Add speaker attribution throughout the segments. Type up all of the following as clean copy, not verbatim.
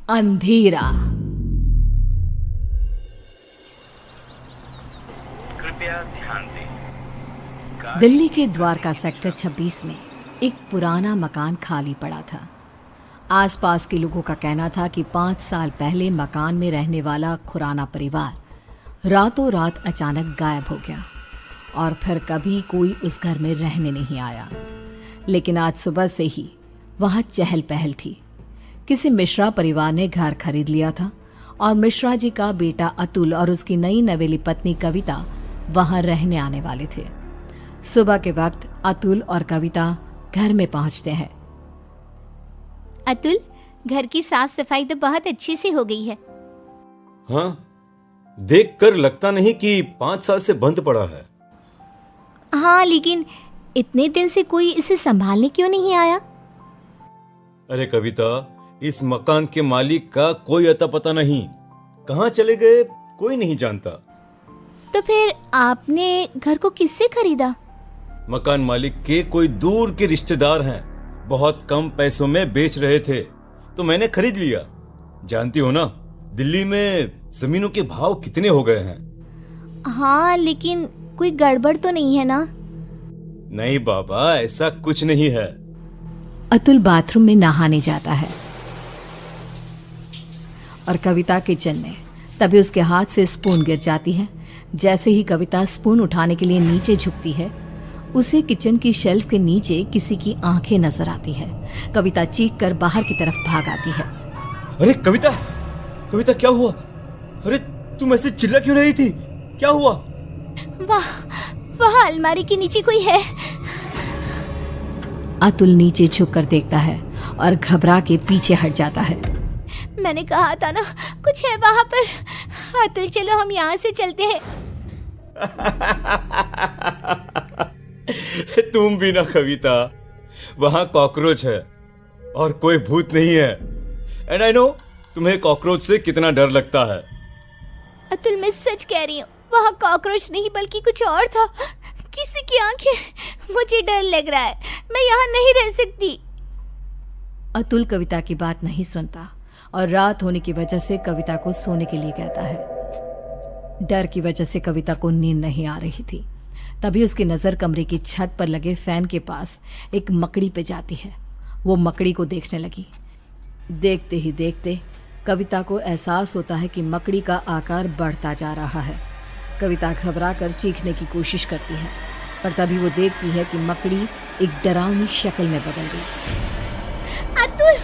Speaker 1: अंधेरा।
Speaker 2: कृपया ध्यान दें।
Speaker 1: दिल्ली के द्वारका सेक्टर 26 में एक पुराना मकान खाली पड़ा था। आसपास के लोगों का कहना था कि 5 साल पहले मकान में रहने वाला खुराना परिवार रातों रात अचानक गायब हो गया और फिर कभी कोई उस घर में रहने नहीं आया। लेकिन आज सुबह से ही वहां चहल पहल थी। किसी मिश्रा परिवार ने घर खरीद लिया था और मिश्रा जी का बेटा अतुल और उसकी नई नवेली पत्नी कविता वहां रहने आने वाले थे। सुबह के वक्त अतुल और कविता घर में पहुंचते हैं।
Speaker 3: अतुल, घर की साफ सफाई तो बहुत अच्छी से हो गई है।
Speaker 4: हाँ, देखकर लगता नहीं कि 5 साल से बंद पड़ा है।
Speaker 3: हाँ, लेकिन इतने दिन से कोई इसे संभालने क्यों नहीं आया?
Speaker 4: अरे कविता, इस मकान के मालिक का कोई अता पता नहीं, कहाँ चले गए कोई नहीं जानता।
Speaker 3: तो फिर आपने घर को किससे खरीदा?
Speaker 4: मकान मालिक के कोई दूर के रिश्तेदार हैं, बहुत कम पैसों में बेच रहे थे तो मैंने खरीद लिया। जानती हो ना, दिल्ली में जमीनों के भाव कितने हो गए हैं।
Speaker 3: हाँ, लेकिन कोई गड़बड़ तो नहीं है ना?
Speaker 4: नहीं बाबा, ऐसा कुछ नहीं है।
Speaker 1: अतुल बाथरूम में नहाने जाता है और कविता किचन में। तभी उसके हाथ से स्पून गिर जाती है। जैसे ही कविता स्पून उठाने के लिए नीचे झुकती है, उसे किचन की शेल्फ के नीचे किसी की आंखें नजर आती है। कविता चीख कर बाहर की तरफ भाग आती है।
Speaker 4: अरे कविता, कविता क्या हुआ? अरे तुम ऐसे चिल्ला क्यों रही थी? क्या हुआ?
Speaker 3: वहाँ अलमारी के नीचे कोई है।
Speaker 1: अतुल नीचे झुककर देखता है और घबरा के पीछे हट जाता है।
Speaker 3: मैंने कहा था ना, कुछ है वहाँ पर। अतुल, चलो हम यहाँ से चलते हैं।
Speaker 4: तुम भी ना कविता, वहां कॉकरोच है और कोई भूत नहीं है। एंड आई नो तुम्हें कॉकरोच से कितना डर लगता है।
Speaker 3: अतुल, मैं सच कह रही हूँ, वहाँ कॉकरोच नहीं बल्कि कुछ और था। किसी की आंखें। मुझे डर लग रहा है, मैं यहाँ नहीं रह सकती।
Speaker 1: अतुल कविता की बात नहीं सुनता और रात होने की वजह से कविता को सोने के लिए कहता है। डर की वजह से कविता को नींद नहीं आ रही थी। तभी उसकी नज़र कमरे की छत पर लगे फैन के पास एक मकड़ी पे जाती है। वो मकड़ी को देखने लगी। देखते ही देखते कविता को एहसास होता है कि मकड़ी का आकार बढ़ता जा रहा है। कविता घबरा कर चीखने की कोशिश करती है, पर तभी वो देखती है कि मकड़ी एक डरावनी शक्ल में बदल गई।
Speaker 3: अतुल,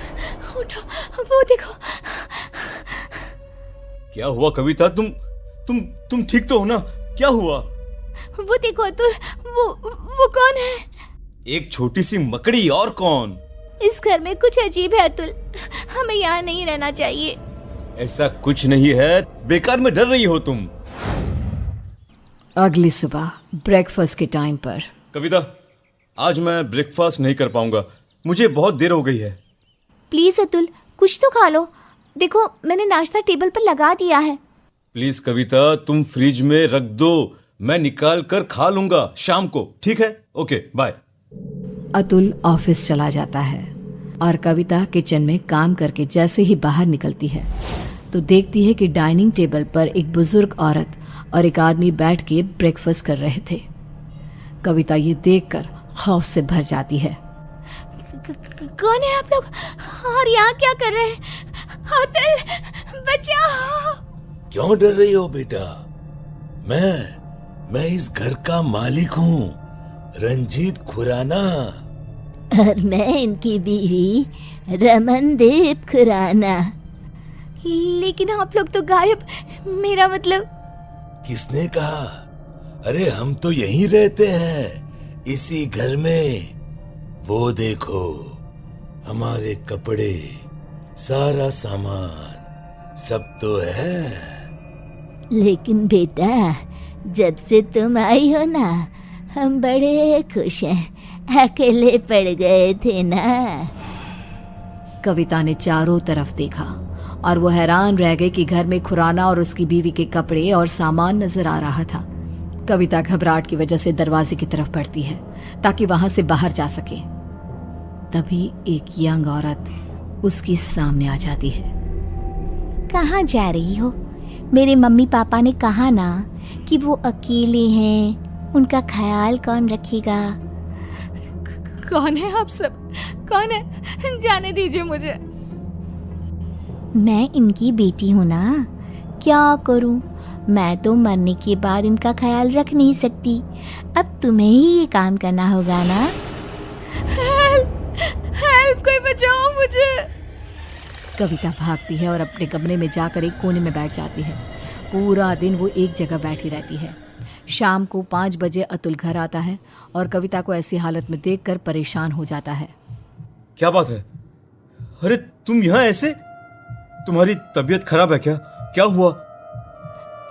Speaker 3: उठो, वो देखो।
Speaker 4: क्या हुआ कविता? तुम ठीक तो हो ना? क्या हुआ?
Speaker 3: वो देखो अतुल, वो कौन है?
Speaker 4: एक छोटी सी मकड़ी, और कौन?
Speaker 3: इस घर में कुछ अजीब है अतुल, हमें यहाँ नहीं रहना चाहिए।
Speaker 4: ऐसा कुछ नहीं है, बेकार में डर रही हो तुम।
Speaker 1: अगली सुबह ब्रेकफास्ट के टाइम पर।
Speaker 4: कविता, आज मैं ब्रेकफास्ट नहीं कर पाऊंगा, मुझे बहुत देर हो गई है।
Speaker 3: प्लीज अतुल, कुछ तो खा लो। देखो, मैंने नाश्ता टेबल पर लगा दिया है।
Speaker 4: प्लीज कविता, तुम फ्रिज में रख दो, मैं निकाल कर खा लूंगा शाम को, ठीक है? Okay, bye.
Speaker 1: अतुल ऑफिस चला जाता है और कविता किचन में काम करके जैसे ही बाहर निकलती है तो देखती है कि डाइनिंग टेबल पर एक बुजुर्ग औरत और एक आदमी बैठ के ब्रेकफास्ट कर रहे थे। कविता ये देखकर खौफ से भर जाती है।
Speaker 3: कौन है आप लोग और यहाँ क्या कर रहे हैं? अतुल, बचाओ।
Speaker 5: क्यों डर रही हो बेटा? मैं इस घर का मालिक हूँ, रंजीत खुराना।
Speaker 3: और मैं इनकी बीवी रमनदीप खुराना। लेकिन आप लोग तो गायब। मेरा मतलब।
Speaker 5: किसने कहा? अरे हम तो यहीं रहते हैं, इसी घर में। वो देखो, हमारे कपड़े, सारा सामान सब तो है।
Speaker 3: लेकिन बेटा, जब से तुम आई हो ना, हम बड़े खुश हैं। अकेले पड़ गए थे ना।
Speaker 1: कविता ने चारों तरफ देखा और वो हैरान रह गई कि घर में खुराना और उसकी बीवी के कपड़े और सामान नजर आ रहा था। कविता घबराहट की वजह से दरवाजे की तरफ बढ़ती है ताकि वहां से बाहर जा सके। तभी एक यंग औरत उसके सामने आ जाती है।
Speaker 3: कहाँ जा रही हो? मेरे मम्मी पापा ने कहा ना कि वो अकेले हैं, उनका ख्याल कौन रखेगा?
Speaker 1: कौन है आप सब? कौन है? जाने दीजिए मुझे।
Speaker 3: मैं इनकी बेटी हूँ ना, क्या करूँ? मैं तो मरने के बाद इनका ख्याल रख नहीं सकती। अब तुम्हें ही ये काम करना होगा ना।
Speaker 1: हेल्प, कोई बचाओ मुझे। कविता भागती है और अपने कमरे में जाकर एक कोने में बैठ जाती है। पूरा दिन वो एक जगह बैठी रहती है। शाम को 5 बजे अतुल घर आता है और कविता को ऐसी हालत में देखकर परेशान हो जाता है।
Speaker 4: क्या बात है? अरे तुम यहाँ ऐसे? तुम्हारी तबीयत खराब है क्या? क्या हुआ?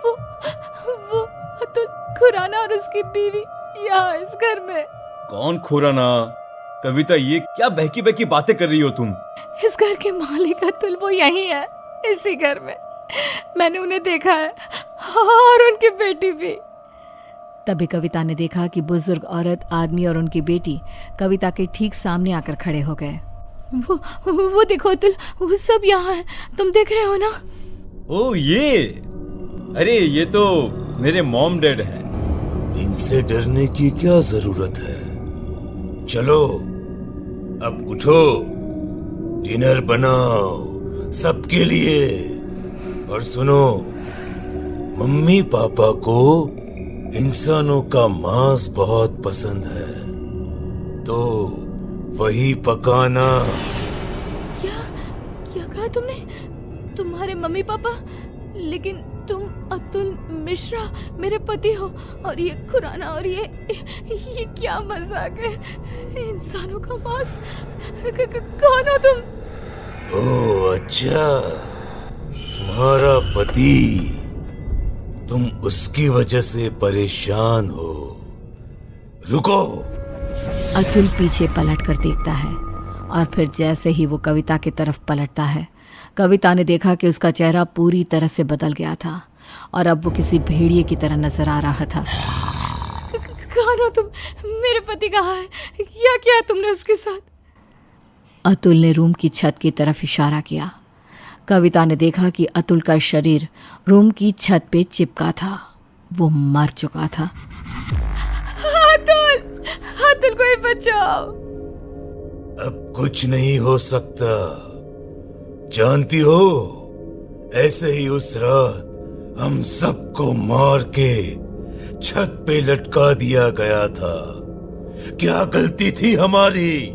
Speaker 1: वो अतुल खुराना और उसकी बीवी यहाँ इस घर में।
Speaker 4: कौन खुराना? कविता, ये क्या बहकी बहकी बातें कर रही हो तुम?
Speaker 1: इस घर के मालिक अतुल वो यही है, इसी घर में। मैंने उन्हें देखा है और उनकी बेटी भी। तभी कविता ने देखा कि बुजुर्ग औरत, आदमी और उनकी बेटी कविता के ठीक सामने आकर खड़े हो गए। वो देखो अतुल, वो सब यहाँ है, तुम देख रहे हो ना?
Speaker 4: ओ ये, अरे ये तो मेरे मॉम डैड हैं।
Speaker 5: इनसे डरने की क्या जरूरत है? चलो अब उठो, डिनर बनाओ सबके लिए। और सुनो, मम्मी पापा को इंसानों का मांस बहुत पसंद है, तो वही पकाना।
Speaker 1: क्या कहा तुमने? तुम्हारे मम्मी पापा? लेकिन तुम अतुल मिश्रा मेरे पति हो, और ये खुराना, और ये क्या मजाक है? इंसानों का मांस? कौन हो तुम?
Speaker 5: ओह अच्छा, तुम्हारा पति। तुम उसकी वजह से परेशान हो। रुको।
Speaker 1: अतुल पीछे पलट कर देखता है और फिर जैसे ही वो कविता की तरफ पलटता है, कविता ने देखा कि उसका चेहरा पूरी तरह से बदल गया था और अब वो किसी भेड़िए की तरह नजर आ रहा था। कौन हो तुम? मेरे पति कहाँ है? क्या किया तुमने उसके साथ? अतुल ने रूम की छत की तरफ इशारा किया। कविता ने देखा कि अतुल का शरीर रूम की छत पे चिपका था। वो मर चुका था। अतुल कोई बचाओ।
Speaker 5: अब कुछ नहीं हो सकता। जानती हो, ऐसे ही उस रात हम सबको मार के छत पे लटका दिया गया था। क्या गलती थी हमारी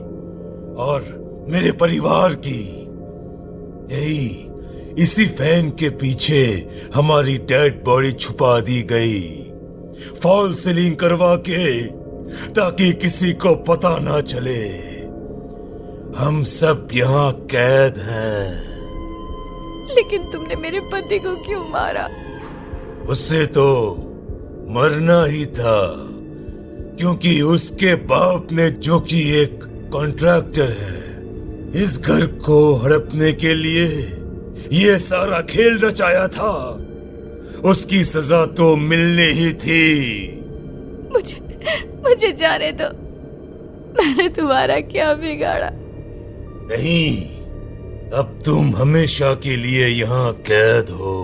Speaker 5: और मेरे परिवार की? यही इसी फैन के पीछे हमारी डेड बॉडी छुपा दी गई, फॉल सीलिंग करवा के, ताकि किसी को पता ना चले। हम सब यहाँ कैद हैं।
Speaker 1: लेकिन तुमने मेरे पति को क्यों मारा?
Speaker 5: उससे तो मरना ही था, क्योंकि उसके बाप ने, जो कि एक कॉन्ट्रैक्टर है, इस घर को हड़पने के लिए ये सारा खेल रचाया था। उसकी सजा तो मिलनी ही थी।
Speaker 1: मुझे जाने दो। मैंने तुम्हारा क्या बिगाड़ा?
Speaker 5: नहीं, अब तुम हमेशा के लिए यहाँ कैद हो।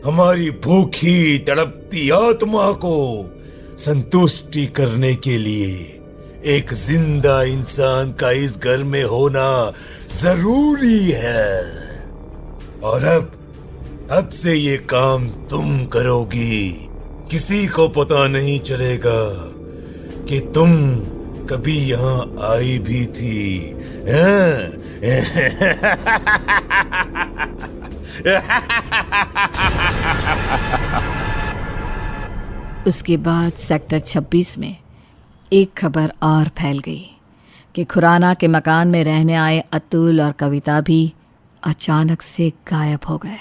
Speaker 5: हमारी भूखी तड़पती आत्मा को संतुष्टि करने के लिए एक जिंदा इंसान का इस घर में होना जरूरी है। और अब से ये काम तुम करोगी। किसी को पता नहीं चलेगा कि तुम कभी यहाँ आई भी थी।
Speaker 1: उसके बाद सेक्टर 26 में एक खबर और फैल गई कि खुराना के मकान में रहने आए अतुल और कविता भी अचानक से गायब हो गए।